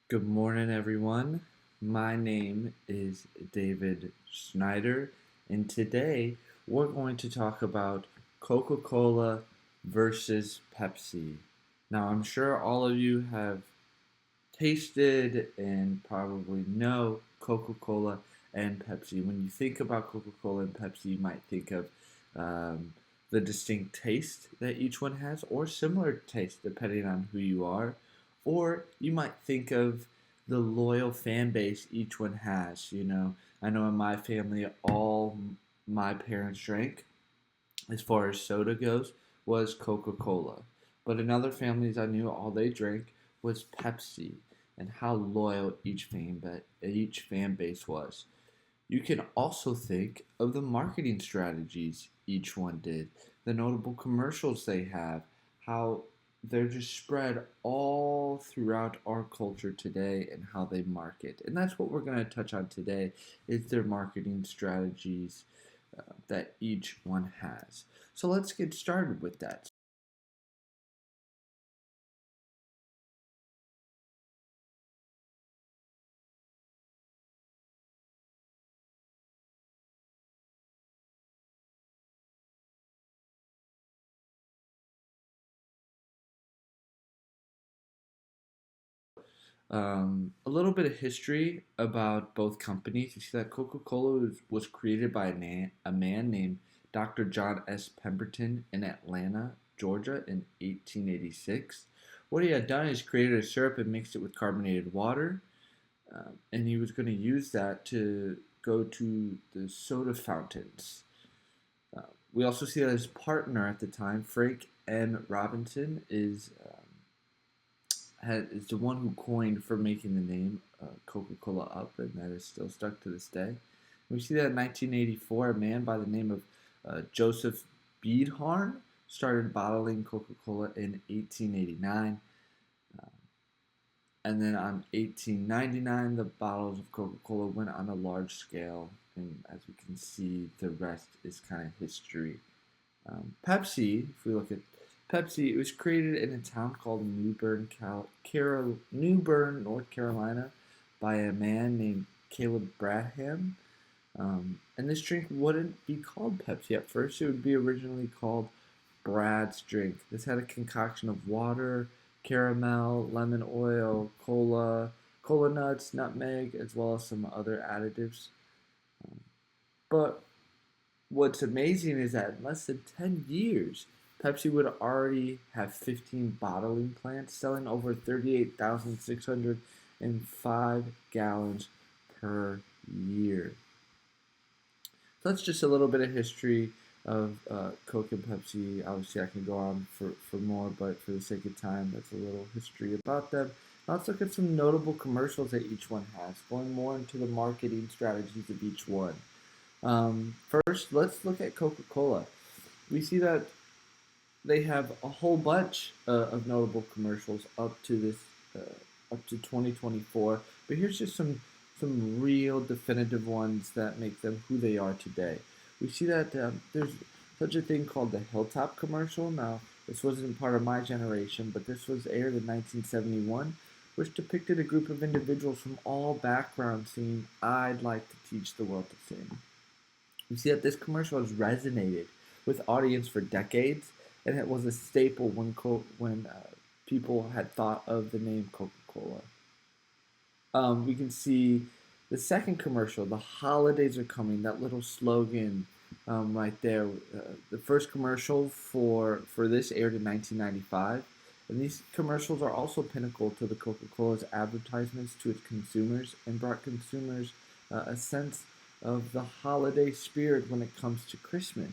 Good morning, everyone. My name is David Snyder, and today we're going to talk about Coca-Cola versus Pepsi. Now, I'm sure all of you have tasted and probably know Coca-Cola and Pepsi. When you think about Coca-Cola and Pepsi, you might think of um, the distinct taste that each one has, or similar taste depending on who you are, or you might think of the loyal fan base each one has. I know in my family, all my parents drank, as far as soda goes, was Coca-Cola. But in other families I knew, all they drank was Pepsi, and how loyal each fan base was. You can also think of the marketing strategies each one did, the notable commercials they have, how they're just spread all throughout our culture today and how they market. And that's what we're going to touch on today is their marketing strategies that each one has. So let's get started with that. A little bit of history about both companies. You see that Coca-Cola was created by a man named Dr. John S. Pemberton in Atlanta, Georgia in 1886. What he had done is created a syrup and mixed it with carbonated water, and he was going to use that to go to the soda fountains. Uh, we also see that his partner at the time, Frank N. Robinson, is the one who coined for making the name Coca-Cola up, and that is still stuck to this day. We see that in 1984, a man by the name of Joseph Beedharn started bottling Coca-Cola in 1889. Uh, and then on 1899, the bottles of Coca-Cola went on a large scale, and as we can see, the rest is kind of history. Pepsi, if we look at Pepsi, it was created in a town called Newbern, North Carolina, by a man named Caleb Bradham. And this drink wouldn't be called Pepsi at first. It would be originally called Brad's drink. This had a concoction of water, caramel, lemon oil, cola nuts, nutmeg, as well as some other additives. But what's amazing is that in less than 10 years, Pepsi would already have 15 bottling plants selling over 38,605 gallons per year. So that's just a little bit of history of Coke and Pepsi. Obviously, I can go on for more, but for the sake of time, that's a little history about them. Now let's look at some notable commercials that each one has, going more into the marketing strategies of each one. First, let's look at Coca-Cola. We see that they have a whole bunch of notable commercials up to 2024. But here's just some real definitive ones that make them who they are today. We see that there's such a thing called the Hilltop commercial. Now, this wasn't part of my generation, but this was aired in 1971, which depicted a group of individuals from all backgrounds saying, "I'd like to teach the world to sing." We see that this commercial has resonated with audience for decades, and it was a staple when people had thought of the name Coca-Cola. We can see the second commercial, "The holidays are coming." That little slogan right there. The first commercial for this aired in 1995, and these commercials are also pinnacle to the Coca-Cola's advertisements to its consumers and brought consumers a sense of the holiday spirit when it comes to Christmas.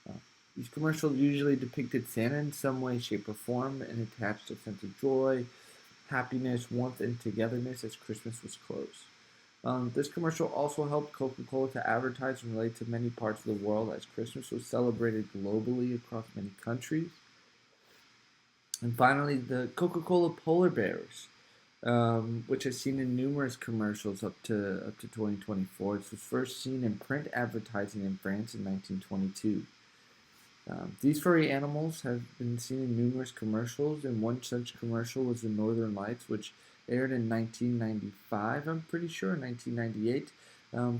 Uh, these commercials usually depicted Santa in some way, shape, or form and attached a sense of joy, happiness, warmth, and togetherness as Christmas was close. This commercial also helped Coca-Cola to advertise and relate to many parts of the world as Christmas was celebrated globally across many countries. And finally, the Coca-Cola polar bears, which is seen in numerous commercials up to 2024. This was first seen in print advertising in France in 1922. These furry animals have been seen in numerous commercials, and one such commercial was the Northern Lights, which aired in 1995, I'm pretty sure, 1998.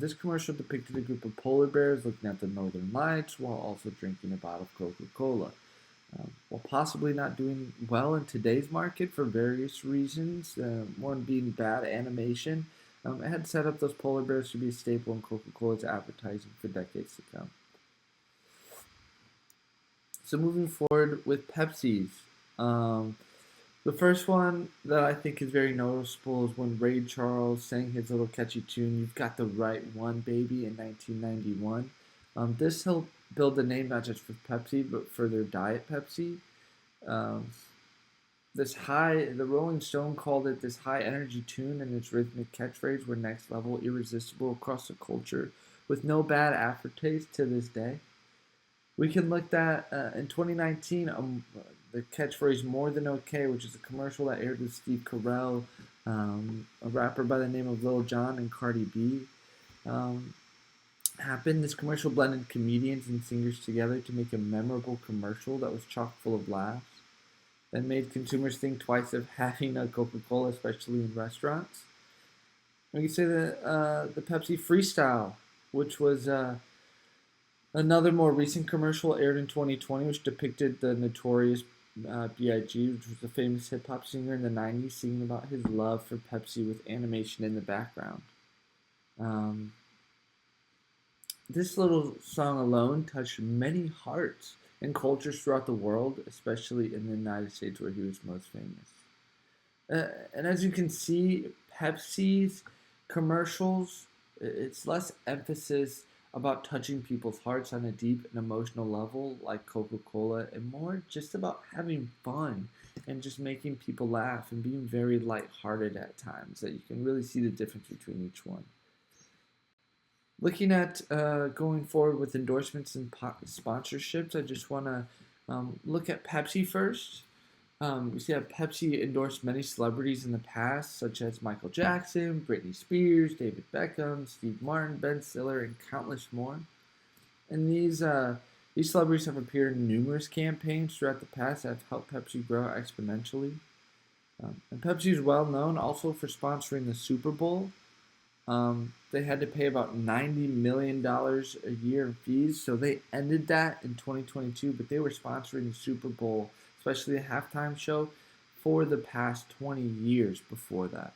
This commercial depicted a group of polar bears looking at the northern lights while also drinking a bottle of Coca-Cola. While possibly not doing well in today's market for various reasons, one being bad animation, it had set up those polar bears to be a staple in Coca-Cola's advertising for decades to come. So moving forward with Pepsi's, um, the first one that I think is very noticeable is when Ray Charles sang his little catchy tune, "You've Got the Right One, Baby," in 1991. This helped build a name not just for Pepsi, but for their Diet Pepsi. Um, the Rolling Stone called it this high energy tune, and its rhythmic catchphrase were next level, irresistible across the culture, with no bad aftertaste to this day. We can look at in 2019 the catchphrase "More Than Okay," which is a commercial that aired with Steve Carell, a rapper by the name of Lil Jon, and Cardi B. Um, Happened. This commercial blended comedians and singers together to make a memorable commercial that was chock full of laughs and made consumers think twice of having a Coca-Cola, especially in restaurants. We can say that the Pepsi Freestyle, which was another more recent commercial, aired in 2020, which depicted the notorious B.I.G., which was a famous hip hop singer in the 90s, singing about his love for Pepsi with animation in the background. Um, this little song alone touched many hearts and cultures throughout the world, especially in the United States where he was most famous. And as you can see, Pepsi's commercials, it's less emphasis about touching people's hearts on a deep and emotional level like Coca-Cola, and more just about having fun and just making people laugh and being very lighthearted at times, that you can really see the difference between each one. Looking at going forward with endorsements and sponsorships, I just want to look at Pepsi first. We see that Pepsi endorsed many celebrities in the past, such as Michael Jackson, Britney Spears, David Beckham, Steve Martin, Ben Stiller, and countless more. And these celebrities have appeared in numerous campaigns throughout the past that have helped Pepsi grow exponentially. And Pepsi is well known also for sponsoring the Super Bowl. They had to pay about $90 million a year in fees, so they ended that in 2022, but they were sponsoring the Super Bowl, especially the halftime show, for the past 20 years before that.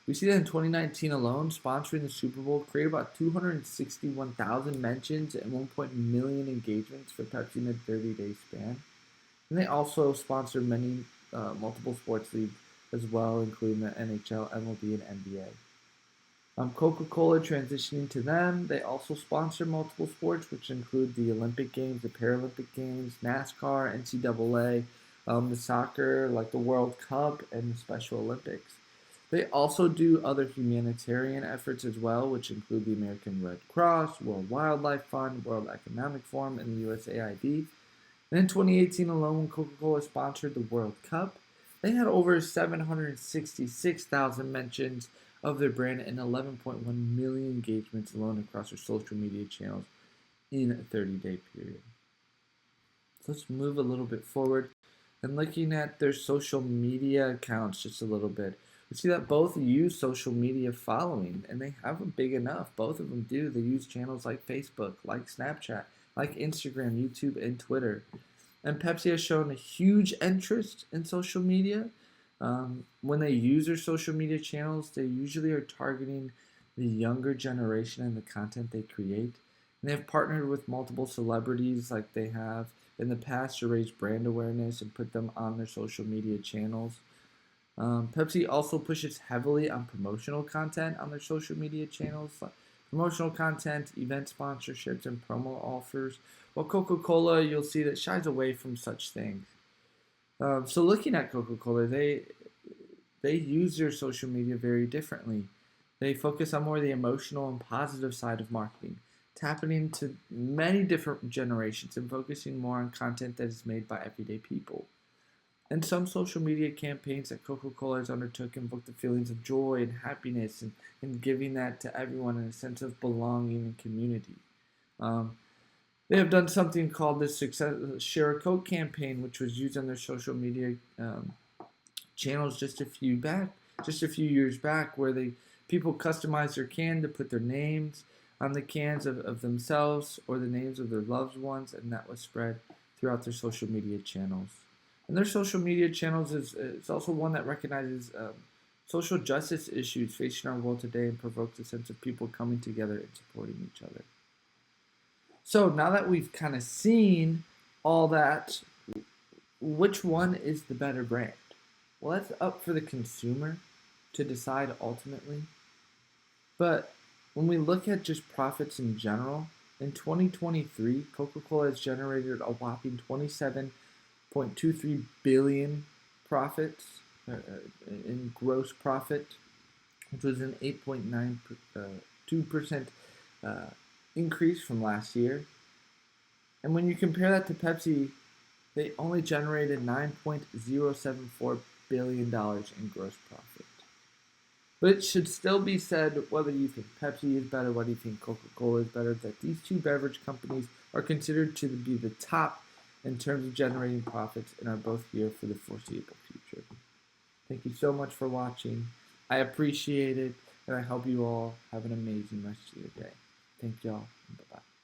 We see that in 2019 alone, sponsoring the Super Bowl created about 261,000 mentions and 1 million engagements for Pepsi in a 30-day span. And they also sponsor many multiple sports leagues as well, including the NHL, MLB, and NBA. Coca-Cola transitioning to them. They also sponsor multiple sports, which include the Olympic Games, the Paralympic Games, NASCAR, NCAA, the soccer, like the World Cup, and the Special Olympics. They also do other humanitarian efforts as well, which include the American Red Cross, World Wildlife Fund, World Economic Forum, and the USAID. And in 2018 alone, when Coca-Cola sponsored the World Cup, they had over 766,000 mentions of their brand and 11.1 million engagements alone across their social media channels in a 30-day period. So let's move a little bit forward and looking at their social media accounts just a little bit. We see that both use social media following, and they have a big enough. Both of them do. They use channels like Facebook, like Snapchat, like Instagram, YouTube, and Twitter. And Pepsi has shown a huge interest in social media. When they use their social media channels, they usually are targeting the younger generation and the content they create. And they have partnered with multiple celebrities like they have in the past to raise brand awareness and put them on their social media channels. Pepsi also pushes heavily on promotional content on their social media channels, like promotional content, event sponsorships, and promo offers. While Coca-Cola, you'll see that shies away from such things. So looking at Coca-Cola, they use their social media very differently. They focus on more the emotional and positive side of marketing, tapping into many different generations and focusing more on content that is made by everyday people. And some social media campaigns that Coca-Cola has undertook invoke the feelings of joy and happiness and giving that to everyone in a sense of belonging and community. They have done something called the Share a Coke campaign, which was used on their social media channels just a few years back, where people customized their can to put their names on the cans of themselves or the names of their loved ones, and that was spread throughout their social media channels. And their social media channels is also one that recognizes social justice issues facing our world today and provokes a sense of people coming together and supporting each other. So now that we've kind of seen all that, which one is the better brand? Well, that's up for the consumer to decide ultimately. But when we look at just profits in general, in 2023, Coca-Cola has generated a whopping 27.23 billion profits in gross profit, which was an 8.92% increase from last year. And when you compare that to Pepsi, they only generated $9.074 billion in gross profit. But it should still be said, whether you think Pepsi is better, whether you think Coca-Cola is better, that these two beverage companies are considered to be the top in terms of generating profits and are both here for the foreseeable future. Thank you so much for watching. I appreciate it, and I hope you all have an amazing rest of your day. Thank y'all, and bye-bye.